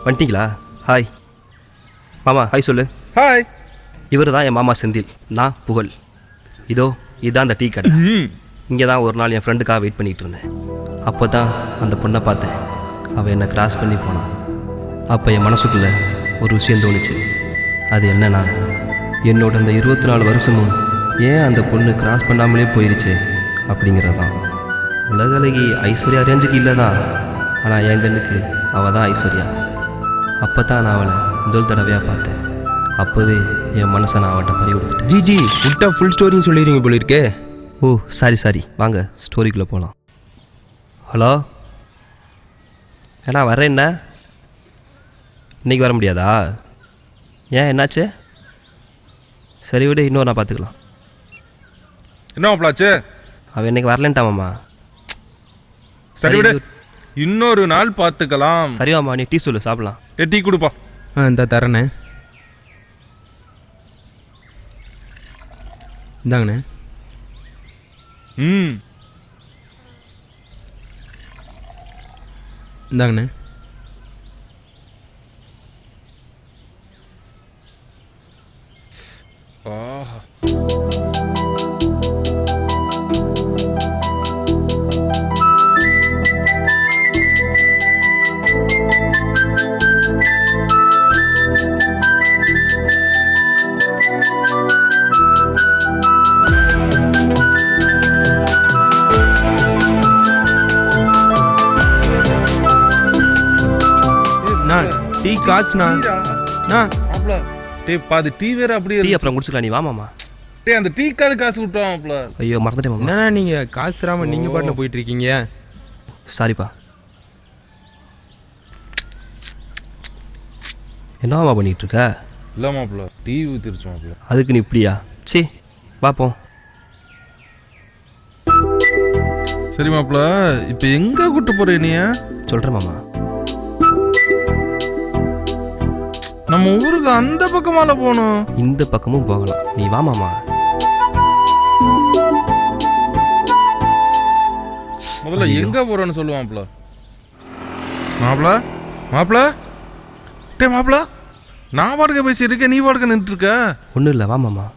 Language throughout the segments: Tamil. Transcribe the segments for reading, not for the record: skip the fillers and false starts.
வந்துட்டீங்களா? ஹாய் மாமா, ஹாய் சொல்லு. ஹாய். இவர் தான் என் மாமா செந்தில், நான் புகழ். இதோ இதுதான் அந்த டீ கடை. இங்கே தான் ஒரு நாள் என் ஃப்ரெண்டுக்காக வெயிட் பண்ணிகிட்டு இருந்தேன். அப்போ தான் அந்த பொண்ணை பார்த்தேன். அவள் என்னை கிராஸ் பண்ணி போனான். அப்போ என் மனசுக்குள்ளே ஒரு விஷயம் தோணுச்சு. அது என்னன்னா, என்னோட அந்த 24 வருஷமும் ஏன் அந்த பொண்ணு கிராஸ் பண்ணாமலே போயிருச்சு அப்படிங்கிறது தான். உலகளகி ஐஸ்வர்யா ரேஞ்சுக்கு இல்லை தான், ஆனால் என் கண்ணுக்கு அவள் தான் ஐஸ்வர்யா. அப்போ தான் நான் அவளை முதல் தடவையாக பார்த்தேன். அப்போவே என் மனசை நான் அவள்கிட்ட பறி கொடுத்துட்டேன். ஜி விட்டா ஃபுல் ஸ்டோரின்னு சொல்லிடுறீங்க போல இருக்கே. ஓ சாரி, வாங்க ஸ்டோரிக்குள்ளே போகலாம். ஹலோ, ஏண்ணா வரேன். என்ன இன்றைக்கி வர முடியாதா? ஏன் என்னாச்சு? சரி விடு, இன்னொரு நான் பார்த்துக்கலாம். என்ன மாப்பிளாச்சு? அவன் இன்னைக்கு வரலன்ட்டாமாம்மா. சரி விடு, இன்னொரு நாள் பார்த்துக்கலாம். சரிவாம்மா, நீ டீ சொல்லு, சாப்பிடலாம். டீ கொடுப்பா. இந்த தரேண்ணே. இந்தாங்கண்ணே. இந்தாங்கண்ணே. ஆஹா. டீ காசுண்ணா. பாதி டீ வேற அப்படியே டீ அப்புறம் குடிச்சுக்கலாம், நீ வாமாம்மா. அந்த டீ காசு விட்டோம் மாப்ள. ஐயோ மறந்துட்டேன் மாமா. என்னண்ணா நீங்க காசு தராம நீங்க பாட்டுல போயிட்டு இருக்கீங்க. சாரிப்பா. என்னவாமா பண்ணிட்டு இருக்க? இல்ல மாப்ள, டீ ஊத்திருச்சு மாப்ள. அதுக்கு நீ இப்படியா? சீ, பார்ப்போம். சரி மாப்ள, இப்ப எங்க கூட்டு போற நீ? சொல்றேன் மாமா. நம்ம ஊருக்கு அந்த பக்கமால போகணும். இந்த பக்கமும் போகலாம், நீ வா மாமா. முதல்ல எங்க போறோன்னு சொல்லுவாப்ல. மாப்ள மாப்ள டே மாப்ள, நான் பாட்டுக்க பேசி இருக்க, நீ பாட்டுக்க நின்று இருக்க. ஒன்றும் இல்லை, வா மாமா.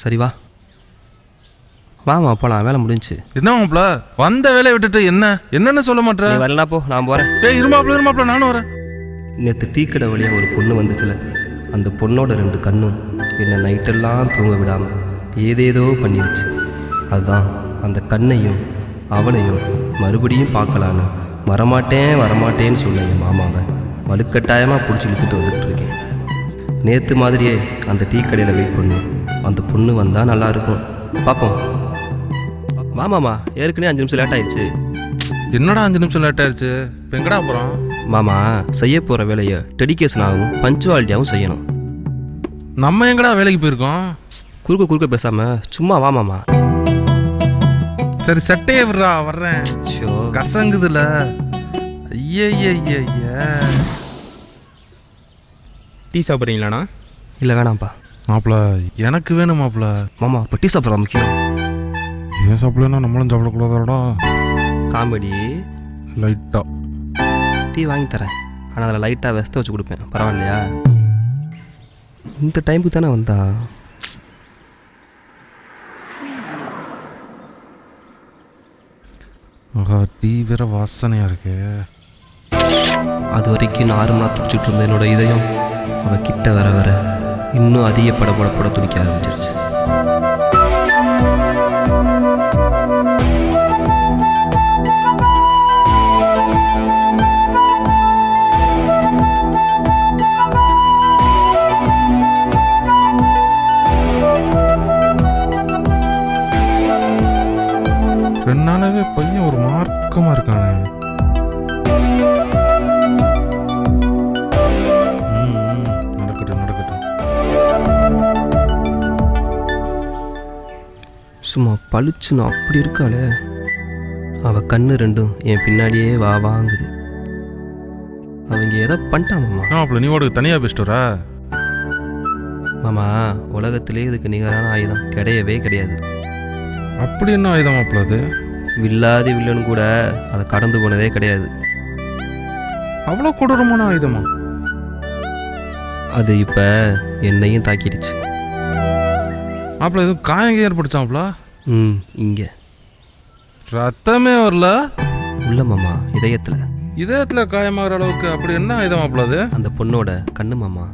சரி வா வாமா போலாம், வேலை முடிஞ்சு. என்ன மாப்ள, வந்த வேலையை விட்டுட்டு என்னன்னு சொல்ல மாட்டேன். வரலனா போ, நான் போறேன். இருமாப்ள நானும் வரேன். நேற்று டீ கடை வழியாக ஒரு பொண்ணு வந்துச்சுல, அந்த பொண்ணோட 2 கண்ணும் என்னை நைட்டெல்லாம் தூங்க விடாமல் ஏதேதோ பண்ணிருச்சு. அதுதான் அந்த கண்ணையும் அவளையும் மறுபடியும் பார்க்கலான்னு வரமாட்டேன்னு சொன்ன என் மாமாவை வலுக்கட்டாயமாக பிடிச்சி இழுத்துட்டு வந்துட்டு இருக்கேன். நேற்று மாதிரியே அந்த டீ கடையில் வெயிட் பண்ணும். அந்த பொண்ணு வந்தால் நல்லாயிருக்கும், பார்ப்போம். மாமாமா, ஏற்கனவே 5 நிமிஷம் லேட் ஆயிடுச்சு. என்னடா 5 நிமிஷம் லேட் ஆயிடுச்சு? இப்போ எங்கடா போகிறோம்? மாமா, செய்ய போகிற வேலையை டெடிகேஷனாகவும் பஞ்சுவாலிட்டியாகவும் செய்யணும். நம்ம எங்கடா வேலைக்கு போயிருக்கோம்? குறுக்க பேசாம சும்மா வா மாமா. சரி சட்டையே விடுறா, வர்றேன். கசங்குதுல. ஐய டீ சாப்பிட்றீங்களாண்ணா? இல்லை வேணாம்ப்பா. மாப்பிள எனக்கு வேணும் மாப்பிள. மாமா இப்போ டீ சாப்பிட்றா முக்கியம். ஏன் சாப்பிடலன்னா நம்மளும் சாப்பிடக்கூடாதாடா? காமெடி. லைட்டா டீ வாங்கி தரேன், ஆனால் அதில் லைட்டாக வெஸ்த வச்சு கொடுப்பேன், பரவாயில்லையா? இந்த டைமுக்கு தானே வந்தா. ஆஹா, டீ வேற வாசனையா இருக்கு. அது வரைக்கும் நார்மலாக துடிச்சிட்டு இருந்த என்னோட இதயம் அவ கிட்ட வர இன்னும் அதிக பட துடிக்க ஆரம்பிச்சிருச்சு. ரெண்டு நாளாவே பையன் ஒரு மார்க்கமா இருக்கானே. சும்மா பளிச்சுன்னு அப்படி இருக்காளே. அவள் கண்ணு ரெண்டும் என் பின்னாடியே வா வாங்குது. அவங்க ஏதோ பண்ணிட்டான் மாமா. மாப்பிள்ள நீ ஓடுக்கு தனியாக பேசிட்டு வரா? மாமா, உலகத்திலே இதுக்கு நிகரான ஆயுதம் கிடையவே கிடையாது. அப்படி என்ன ஆயுதம் மாப்பிள்ள அது? வில்லாதி வில்லன்னு கூட அதை கடந்து போனதே கிடையாது. அவ்வளோ கொடூரமான ஆயுதமா? அது இப்போ என்னையும் தாக்கிடுச்சு. மாப்பிள்ள எதுவும் காயங்க ஏற்படுச்சாப்ல? இங்கே ரத்தமே வரல? உள்ள மாமா, இதயத்தில். இதயத்தில் காயமாகிற அளவுக்கு அப்படி என்ன ஆயுதம் மாப்பிள்ள அது? அந்த பொண்ணோட கண்ணு மாமா.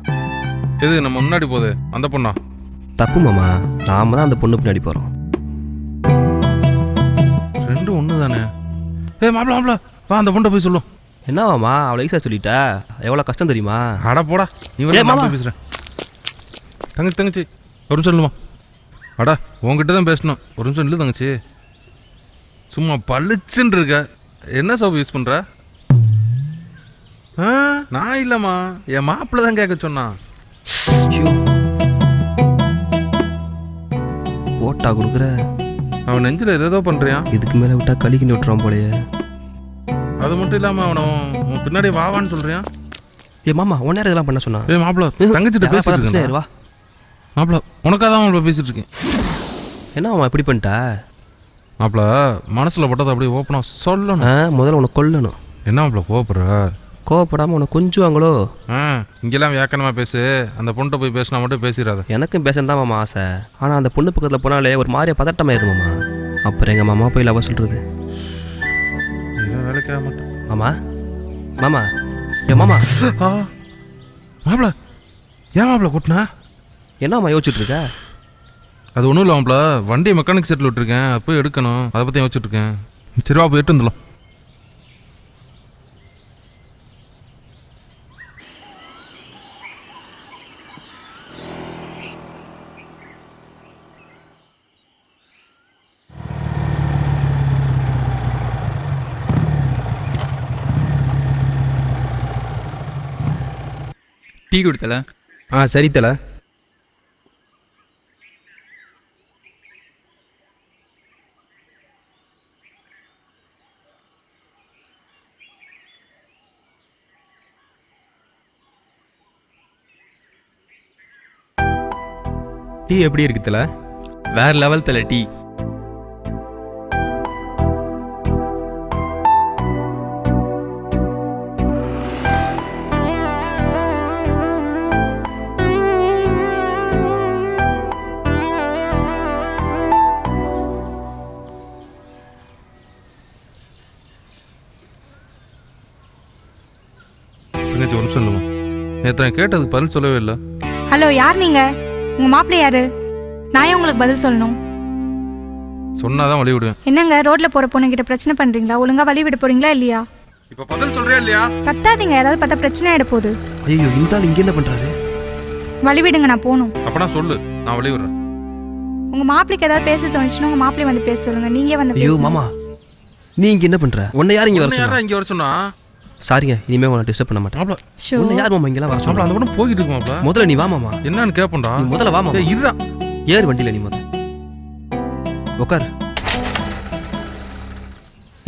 எது நம்ம முன்னாடி போகுது அந்த பொண்ணா? தப்பு மாமா, நாம தான் அந்த பொண்ணு பின்னாடி போகிறோம். ரெண்டும் ஒன்று தானே? மாப்பிள்ள மாப்பிள்ள வா அந்த பொண்ணை போய் சொல்லும். என்ன மாமா, அவளை ஈஸியாக சொல்லிட்டா? எவ்வளோ கஷ்டம் தெரியுமா? அட போடா, நீ வந்து பேசுகிறேன். தங்கச்சி ஒரு நிமிஷம் இல்லைம்மா. அடா உங்ககிட்ட தான் பேசணும். ஒரு நிமிஷம் இல்லை தங்கச்சி. சும்மா பளிச்சுன்னு இருக்க. என்ன சோப்பு யூஸ் பண்ணுற? நான் இல்லைம்மா, என் மாப்பிள்ள தான் கேட்க சொன்னான். ஓட்டா கொடுக்குற. அவன் நெஞ்சில் ஏதோ பண்ணுறியா? இதுக்கு மேலே விட்டா கழிக்கிட்டு விட்டுறான் போலையே. அது மட்டும் இல்லாமல் அவனை உன் பின்னாடி வாவான்னு சொல்றியா? மாமா, உன்ன நேரம் இதெல்லாம் பண்ண சொன்னா? மாப்பிள்ள தங்கச்சிட்ட பேசிட்டு இருக்கேன். வா மாப்பிள்ள, உனக்காக தான் மாப்பிள்ள பேசிட்டு இருக்கேன். என்ன மாமா இப்படி பண்ணிட்டா? மாப்பிள்ள மனசில் பட்டதை அப்படியே ஓப்பனாக சொல்லணும். முதல்ல உனக்கு கொல்லணும். என்ன மாப்பிள்ள கோவப்படுற? கோவப்படாமல் உனக்கு கொஞ்சுவாங்களோ? இங்கெல்லாம் வியாக்கணமாக பேசு. அந்த பொண்ணை போய் பேசினா மட்டும் பேசிடாத. எனக்கும் பேசணும் தான் மாமா ஆசை. ஆனால் அந்த பொண்ணு பக்கத்தில் போனாலே ஒரு மாதிரியா பதட்டமாயிருது மாமா. அப்புறம் எங்கள் மாமா போய் லவ் சொல்கிறது. வேலைக்காக மாட்டேன் மாமா. மாமா மாமா மாப்பிள்ள ஏன் மாப்பிள்ள கூட்டினா? என்னம்மா யோசிச்சுட்டு இருக்க? அது ஒன்றும் இல்லை மாப்பிள்ள, வண்டியை மெக்கானிக் செட்டில் விட்டுருக்கேன். போய் எடுக்கணும், அதை பற்றி யோசிச்சுட்டு இருக்கேன். சரிவா போய் எட்டு வந்துடலாம். டீ கொடுத்தல? சரி தல. டீ எப்படி இருக்கு தல? வேற லெவல் தல டீ. ஒரு நிமிஷம் இல்லைம்மா, நேற்று நான் கேட்டதுக்கு பதில் சொல்லவே இல்லை. ஹலோ, யார் நீங்க? உங்க மாப்பிள்ளை யாரு? நான் ஏன் உங்களுக்கு பதில் சொல்லணும்? சொன்னாதான் வழி விடுவேன். என்னங்க, ரோட்ல போற பொண்ணு கிட்ட பிரச்சனை பண்றீங்களா? ஒழுங்கா வழி விட போறீங்களா இல்லையா? இப்ப பதில் சொல்றியா இல்லையா? கத்தாதீங்க, ஏதாவது பார்த்தா பிரச்சனை ஆயிட போகுது. ஐயோ, இந்த ஆள் இங்க என்ன பண்றாரு? வழி விடுங்க, நான் போகணும். அப்பனா சொல்லு, நான் வழி விடுறேன். உங்க மாப்பிளைக்கு ஏதாவது பேச தோணுச்சுன்னா உங்க மாப்பிள்ளை வந்து பேச சொல்லுங்க. நீங்க வந்து ஐயோ மாமா, நீ இங்க என்ன பண்ற? உன்னை யார் இங்க வர சொன்னா? யாரா இங்க வர சொன்னா? சாரிங்க, இனிமே உன்னை டிஸ்டர்ப் பண்ண மாட்டேன். மாப்ள உன்னை யார் மாமா இங்கலாம் வர சொன்னா? அந்த பொண்ணு போயிட்டு இருக்கு மாப்ள. முதல்ல நீ வா மாமா. என்னன்னு கேப்பண்டா. நீ முதல்ல வா மாமா. இருடா. ஏறு வண்டியில நீ முதல்ல. உட்கார்.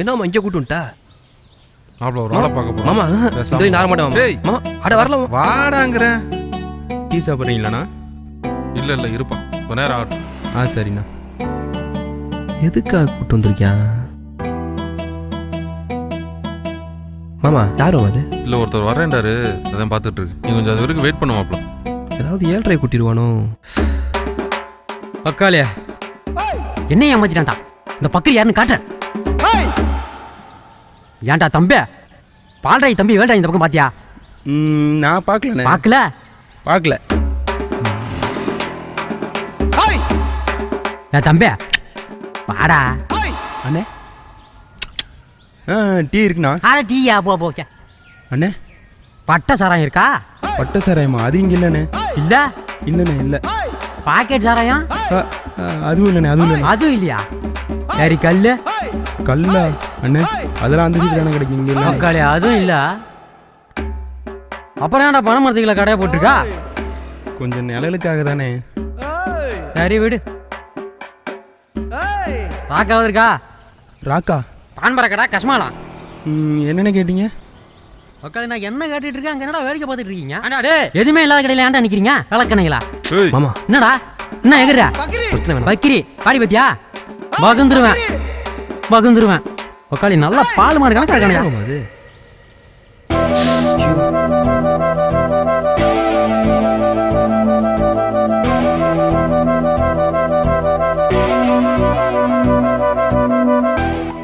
என்ன மாமா இங்க கூட்டு வந்துட்ட? மாப்ள ஒரு ஆளை பார்க்க போறோம். மாமா இதோ நான் மாட்டேன் மாமா. மாமா அட வரல வாடாங்கறேன். டீ சாப்பிடுறீங்களாண்ணா? இல்ல இல்ல இருப்பா, கொஞ்ச நேரம் ஆகட்டும். சரிண்ணா. எதுக்காக கூட்டு வந்திருக்கியான் மாமா? யாரும் அது இல்ல, ஒருத்தர் வரேன்டாரு, அதான் பார்த்துட்டு இருக்கு. நீ கொஞ்சம் அது வரைக்கும் வெயிட் பண்ண மாப்ள. ஏதாவது 7:30 கூட்டிடுவானோ? அக்காலியா என்ன ஏமாத்திட்டான்டா இந்த பக்கரி யாருன்னு காட்டுறேன். ஏன்டா தம்பி, பால்ராய் தம்பி வேல்டா இந்த பக்கம் பாத்தியா? நான் பார்க்கல. பார்க்கல ஏன் தம்பி வாடா. அண்ணே டீ இருக்குண்ணா. டீயா போ அண்ணே பட்டை சாராயம் இருக்கா? பட்டை சாராயமா? அது இங்க இல்லண்ணே. இல்ல இல்லண்ணே இல்ல. பாக்கெட் சாராயம்? அதுவும் இல்லண்ணே. அதுவும் இல்லையா? சரி கல்லு கல்லா? அண்ணே அதெல்லாம் அந்த சீக்கிரம் கிடைக்கும் இங்க இல்ல. அதுவும் இல்ல. அப்புறம் ஏன்டா பணம் மரத்துக்குள்ள கடையை போட்டிருக்கா? கொஞ்சம் நிழலுக்காக தானே. சரி விடு. ராக்காவது இருக்கா? ராக்கா? பான்பர கடை கஷ்மாலா. என்னென்ன கேட்டீங்க? உட்காந்து நான் என்ன கேட்டுட்டு இருக்கேன், அங்கே என்னடா வேடிக்கை பார்த்துட்டு இருக்கீங்க? அடா எதுவுமே இல்லாத கடையில் ஏன்டா நிற்கிறீங்க? விளக்கணைங்களா ஏய் மாமா என்னடா என்ன எகிறா பிரச்சனை வேணாம். பக்கிரி பாடி பத்தியா பகுந்துருவேன் உக்காளி நல்லா பால் மாடு கணக்கு என்ன கணக்கா மாமா அது?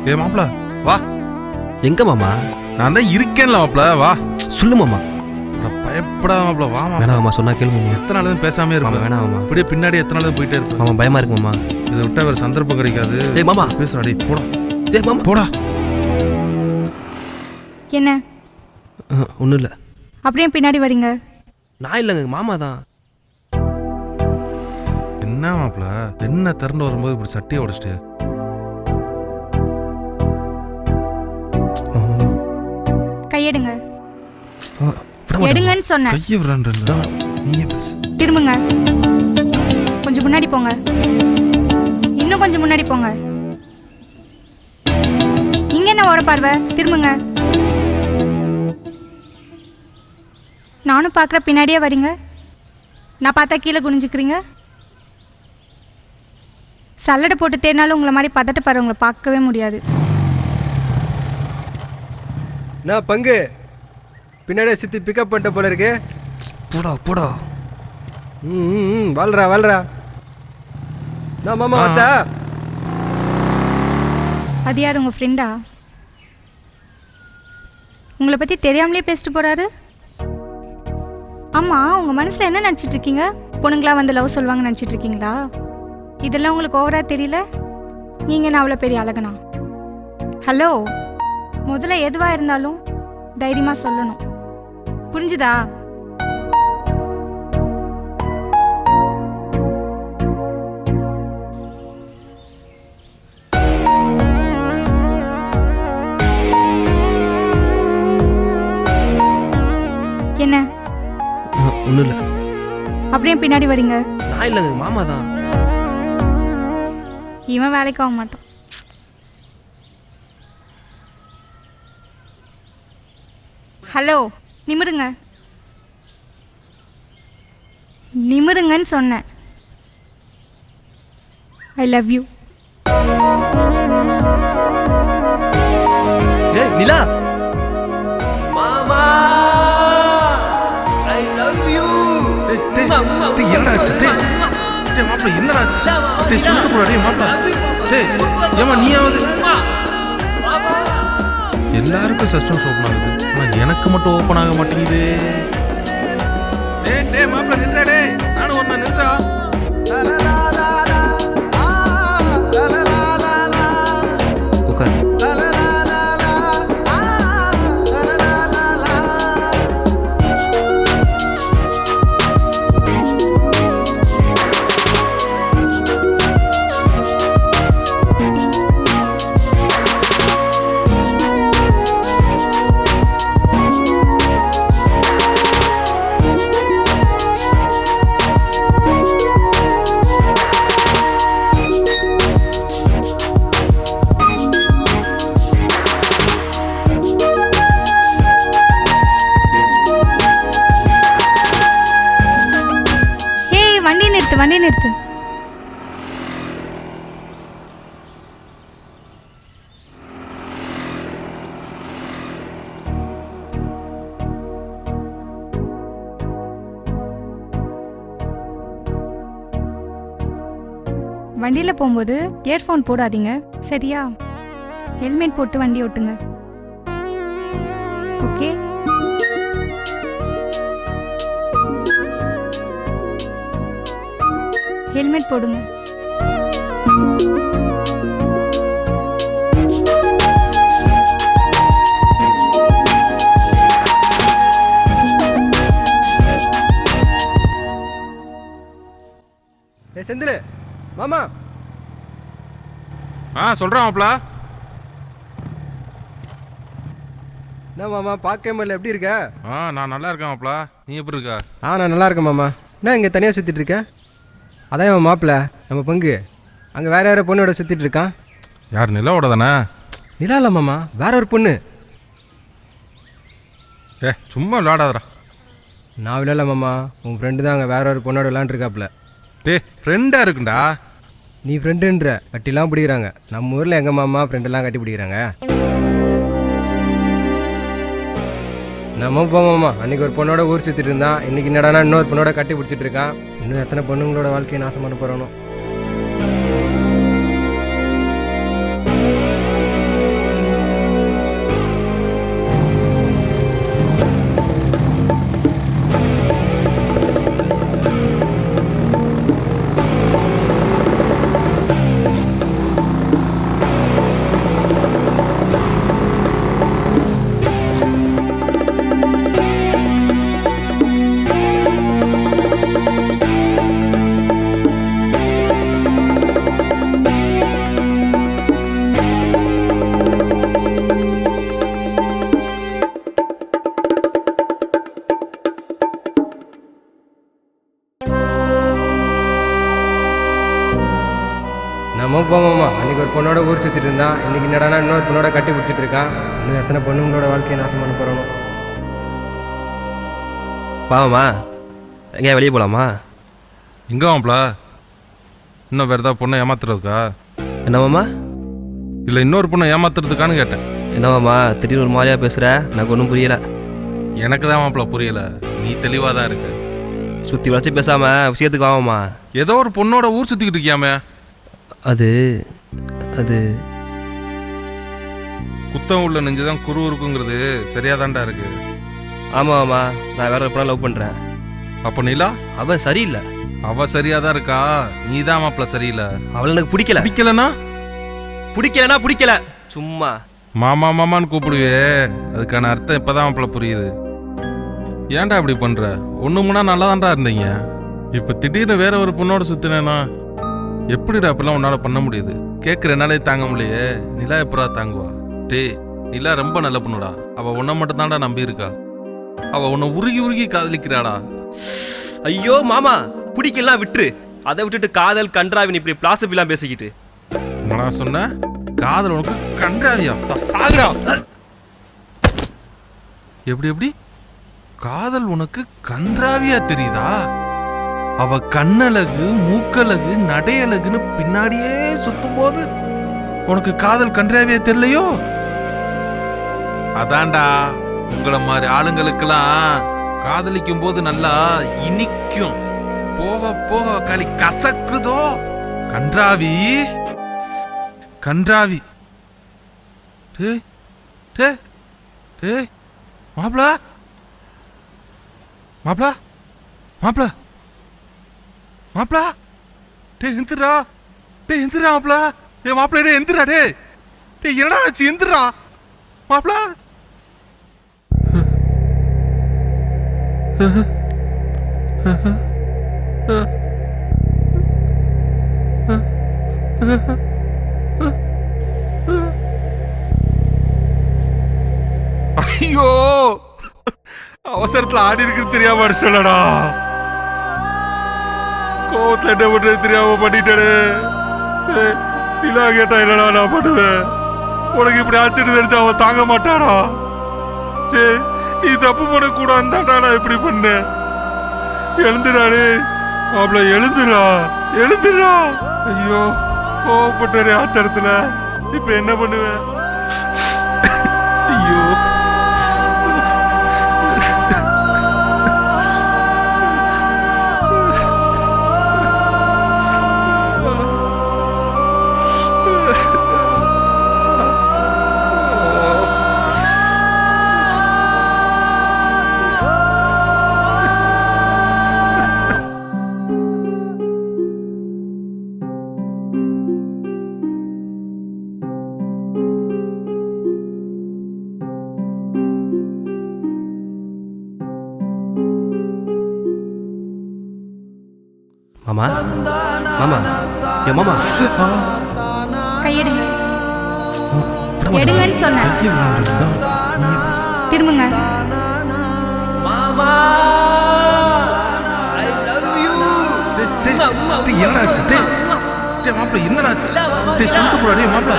ஏ மாப்பிள வா, எங்க மாமா? நான் தான் இருக்கேன்ல மாப்பிள வா. சொல்லு மாமா. அட, பயப்படாத மாப்பிள வா மாப்பிள. வேணாம் மாமா, சொன்னா கேளு மாமா. எத்தனை நாள் பேசாமே மாமா இருப்பேன். வேணாம் மாமா. அப்படியே பின்னாடி எத்தனை நாள் போயிட்டே இருப்பேன். மாமா பயமா இருக்கு மாமா. இதை விட்டா வேற சந்தர்ப்பம் கிடைக்காது. டேய் மாமா. பேசுடா டேய், போடா டேய் மாமா. போடா. என்ன ஒன்றும் இல்லை. அப்படியே பின்னாடி வரீங்க? நான் இல்லைங்க, மாமா தான். என்ன மாப்பிள, என்ன திறந்து வரும்போது இப்படி சட்டியை உடைச்சிட்டு? கையெடுங்க. விட மாட்டேன். எடுங்கன்னு சொன்னேன். கையை விடுறான்றல, நீயே பேசு. திரும்புங்க. கொஞ்சம் முன்னாடி போங்க. இன்னும் கொஞ்சம் முன்னாடி போங்க. இங்க என்ன ஓர பார்வை? திரும்புங்க. நானும் பார்க்குற பின்னாடியே வரீங்க. நான் பார்த்தா கீழே குனிஞ்சுக்கிறீங்க. சல்லடை போட்டு தேடினாலும் உங்களை மாதிரி பதட்டப்பாரு உங்களை பார்க்கவே முடியாது. நான் பங்கு பின்னாடியே சுற்றி பிக்கப் பண்ணிட்ட போல இருக்கு. போடா போடா. வாழ்றா. நான் மாமா வந்தா. அது யார், உங்கள் ஃப்ரெண்டா? உங்களை பற்றி தெரியாமலே பேசிட்டு போகிறாரு. ஆமாம், உங்கள் மனசில் என்ன நினச்சிட்டு இருக்கீங்க? பொண்ணுங்களா வந்து லவ் சொல்லுவாங்கன்னு நினச்சிட்டு இருக்கீங்களா? இதெல்லாம் உங்களுக்கு ஓவரா தெரியல? நீங்கள் நான் அவ்வளோ பெரிய அழகனா? ஹலோ, முதல்ல எதுவாக இருந்தாலும் தைரியமாக சொல்லணும், புரிஞ்சுதா? என்ன ஒன்றும் இல்லை. அப்படியே பின்னாடி வரீங்க? நான் இல்லைங்க, மாமா தான். இவன் வேலைக்கு ஆக மாட்டான். ஹலோ, நிமிருங்க. நிமிருங்கன்னு சொன்னேன். I love you. ஏய் நிலா. மாமா ஐ லவ் யூ. டேய் என்னடா ஆச்சு? டேய் மாப்பிள என்னடா ஆச்சு? டேய் சொல்லிட்டு போடா டேய் மாப்பிள. டேய் ஏமா நீயாவது? எல்லாருக்கும் சஸ்டன்ஸ் ஓப்பன் ஆகுது, ஆனால் எனக்கு மட்டும் ஓப்பன் ஆக மாட்டேங்குது. டேய் மாப்பிள நின்றா டேய், நானும் ஒண்ணா நின்றா. உட்கார். வண்டி நிறுத்து. வண்டியில போகும்போது இயர்ஃபோன் போடாதீங்க, சரியா? ஹெல்மெட் போட்டு வண்டி ஓட்டுங்க, ஓகே? ஹெல்மெட் போடுங்க. செந்தில் மாமா. சொல்றேன் மாப்பிள. என்ன மாமா பார்க்கவே முடியல, எப்படி இருக்க? நான் நல்லா இருக்கேன் மாப்பிள, நீ எப்படி இருக்க? நான் நல்லா இருக்கேன் மாமா. என்ன இங்கே தனியாக சுற்றிட்டு இருக்கேன்? அதான் என் மாப்பிள்ள நம்ம பங்கு அங்கே வேற யாரோ பொண்ணோட சுற்றிட்டு இருக்கான். யார் நிலாவோட தானே? நிலா இல்லை மாமா, வேற ஒரு பொண்ணு. சும்மா விளையாடாதடா. நான் விளையாடல மாமா, உன் ஃப்ரெண்டு தான் அங்கே வேற ஒரு பொண்ணோட விளையாண்டுருக்காப்புல. ஃப்ரெண்டா இருக்குண்டா. நீ ஃப்ரெண்டுன்ற கட்டிலாம் பிடிக்கிறாங்க. நம்ம ஊரில் எங்கள் மாமா ஃப்ரெண்டெல்லாம் கட்டி பிடிக்கிறாங்க. நம்ம போமாம்மா, அன்றைக்கி ஒரு பொண்ணோட ஊர் சுற்றிட்டு இருந்தான். இன்றைக்கி என்னடானா இன்னொரு பொண்ணோட கட்டி பிடிச்சிட்டு இருக்கான். இன்னும் எத்தனை பொண்ணுங்களோட வாழ்க்கையை நாசம் பண்ண போகிறானோ. நம்ம போமாம்மா, அன்றைக்கி ஒரு பொண்ணோட ஊர் சுற்றிட்டு இருந்தான். இன்றைக்கி என்னடானா இன்னொரு பொண்ணோட கட்டி பிடிச்சிட்டு இருக்கான். இன்னும் எத்தனை பொண்ணுங்களோட வாழ்க்கையை நாசம் பண்ண போகிறானோ. பாவமா, எங்கேயா வெளியே போகலாமா? எங்கே மாப்பிள? இன்னும் வேறு ஏதாவது பொண்ணை ஏமாத்துறதுக்கா? என்னவாம்மா? இல்லை இன்னொரு பொண்ணை ஏமாத்துறதுக்கான்னு கேட்டேன். என்னவாம்மா திடீர்னு ஒரு மாதிரியா பேசுகிற? எனக்கு ஒன்றும் புரியல. எனக்கு தான் மாப்பிள புரியல. நீ தெளிவாக தான் இருக்கு. சுற்றி வளச்சி பேசாமல் விஷயத்துக்கு ஆமாம்மா. ஏதோ ஒரு பொண்ணோட ஊர் சுற்றிக்கிட்டு இருக்கியாமே. அது அது குத்தம் உள்ள நெஞ்சுதான் குரு இருக்குங்கிறது சரியாதான்டா இருக்கு. ஆமாம்மா, நான் வேற ஒரு பொண்ணை லவ் பண்ணுறேன். அப்போ நிலா அவன் சரியில்லை. அவ சரியாதான் இருக்கா, நீ தான் மாப்பிள சரியில்லை. அவளை எனக்கு பிடிக்கல. பிடிக்கலனா பிடிக்கல சும்மா மாமா மாமான்னு கூப்பிடுவே. அதுக்கான அர்த்தம் இப்பதான் மாப்பிள புரியுது. ஏன்டா இப்படி பண்ற? ஒண்ணுமுன்னா நல்லா தான்டா இருந்தீங்க. இப்ப திடீர்னு வேற ஒரு பொண்ணோட சுத்தினேனா எப்படிடா இப்பெல்லாம் உன்னால பண்ண முடியுது? கேட்குற என்னாலே தாங்க முடியலையே. நிலா எப்படா தாங்குவா? நிலா ரொம்ப நல்ல பொண்ணுடா. அவ உன்னை மட்டும் தான்டா நம்பி இருக்கா. அவ உன்னை உருகி உருகி காதலிக்கிறாடா. ஐயோ மாமா, பிடிக்கலாம் விட்டுரு. அதை விட்டுட்டு காதல் கன்றாவின் இப்படி பிளாசபிலாம் பேசிக்கிட்டு நான் சொன்ன காதல் உனக்கு கன்றாவியா? சாகுறா. எப்படி காதல் உனக்கு கன்றாவியா தெரியுதா? அவ கண்ணழகு மூக்கழகு நடையழகுன்னு பின்னாடியே சுத்தும் போது உனக்கு காதல் கன்றாவியா தெரியலையோ? அதான்டா உங்களை மாதிரி ஆளுங்களுக்கெல்லாம் காதலிக்கும் போது நல்லா இனிக்கும், போக போக களி கசக்குதோ. கன்றாவி கன்றாவி. மாப்ள மாப்ள மாப்ள மாப்ள எந்திரா. எந்திரா மாப்ள. மாப்ள எந்திரா. என்னடா ஆச்சு? எந்திரா மாப்ள. ஐயோ, அவசரத்துல ஆடி இருக்கு தெரியாம சொல்லடா. கோவத்துல என்ன பண்றது தெரியாம பண்ணிட்டே. நிலா கேட்டா இல்லடா நான் பண்ணுவேன். உனக்கு இப்படி ஆச்சுன்னு தெரிஞ்சா அவன் தாங்க மாட்டாடா. சரி, நீ தப்பு பண்ணக்கூடாதுன்னு தான்டா நான் இப்படி பண்ணேன். எழுந்துடாரு மாப்பிள, எழுந்துடா. ஐயோ, கோவப்பட்டாரு ஆத்திரத்துல. இப்ப என்ன பண்ணுவேன்? ஐயோ, மாமா மாமா என் மாமா கையெடுங்க. எடுங்கன்னு சொன்னேன். திரும்புங்க. மாமா ஐ லவ் யூ. என்னடாச்சு? மாப்பிள என்னடாச்சு? சொல்லிட்டு போடா மாப்பிள.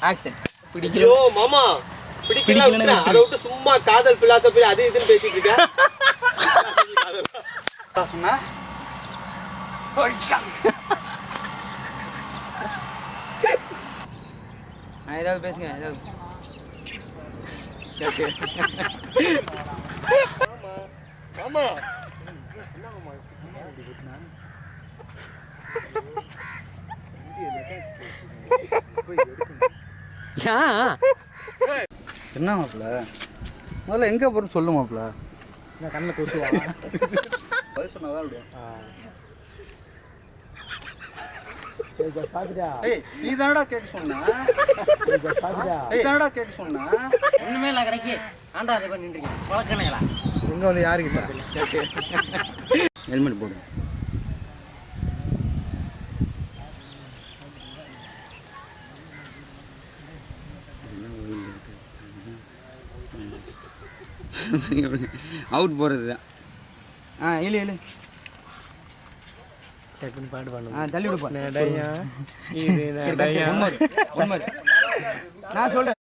ஆக்சன் ஐயோ மாமா பிடிக்கல அதை விட்டு சும்மா காதல் பிலாசபி அது இதுன்னு பேசிட்டு இருக்க சொன்னா ஏதாவது பேசுங்க ஏதாவது மாமா என்ன மாப்பிள்ள முதல்ல எங்கே போகிறோம் சொல்லு மாப்பிள்ள நான் கண்ணில் கொசுவா பதில் சொன்னாதான் விடுவோம் நீ தானடா கேட்க சொன்ன நீ தானடா கேட்க சொன்ன ஒண்ணுமே இல்லை கடைக்கு ஆண்டா அதை பண்ணிட்டு பழக்கணுங்களா எங்கே வந்து யாருக்கு ஹெல்மெட் போடு அவுட் போகிறது தான் இல்லை இல்லை பாடு பண்ணு தள்ளி விடுப்பா நடையா இது நடையா நான் சொல்கிறேன்